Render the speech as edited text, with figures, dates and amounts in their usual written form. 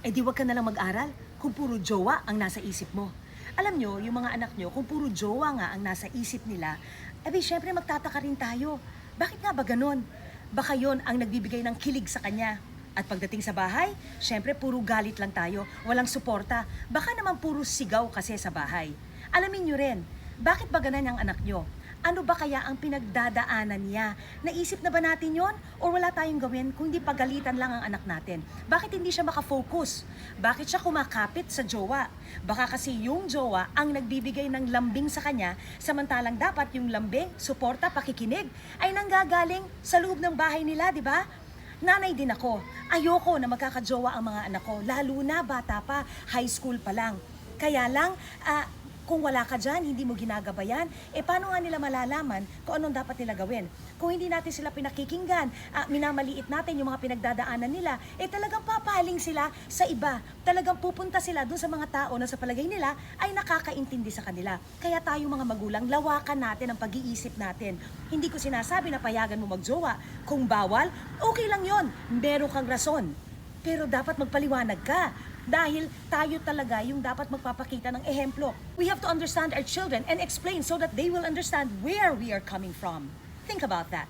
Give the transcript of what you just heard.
Eh di wag ka na lang mag-aral kung puro jowa ang nasa isip mo. Alam nyo, yung mga anak nyo, kung puro jowa nga ang nasa isip nila, eh di syempre magtataka rin tayo. Bakit nga ba ganon? Baka yon ang nagbibigay ng kilig sa kanya. At pagdating sa bahay, syempre puro galit lang tayo, walang suporta. Baka naman puro sigaw kasi sa bahay. Alamin nyo rin, bakit ba ganan ang anak nyo? Ano ba kaya ang pinagdadaanan niya? Naisip na ba natin yon? O wala tayong gawin kung hindi pagalitan lang ang anak natin? Bakit hindi siya makafocus? Bakit siya kumakapit sa jowa? Baka kasi yung jowa ang nagbibigay ng lambing sa kanya, samantalang dapat yung lambing, suporta, pakikinig, ay nanggagaling sa loob ng bahay nila, di ba? Nanay din ako. Ayoko na magkakajowa ang mga anak ko, lalo na bata pa, high school pa lang. Kaya lang, kung wala ka dyan, hindi mo ginagabayan, eh paano nga nila malalaman kung anong dapat nila gawin? Kung hindi natin sila pinakikinggan, minamaliit natin yung mga pinagdadaanan nila, eh talagang papaling sila sa iba. Talagang pupunta sila dun sa mga tao na sa palagay nila ay nakakaintindi sa kanila. Kaya tayo mga magulang, lawakan natin ang pag-iisip natin. Hindi ko sinasabi na payagan mo magjowa. Kung bawal, okay lang yon. Meron kang rason. Pero dapat magpaliwanag ka. Dahil tayo talaga yung dapat magpapakita ng ehemplo. We have to understand our children and explain so that they will understand where we are coming from. Think about that.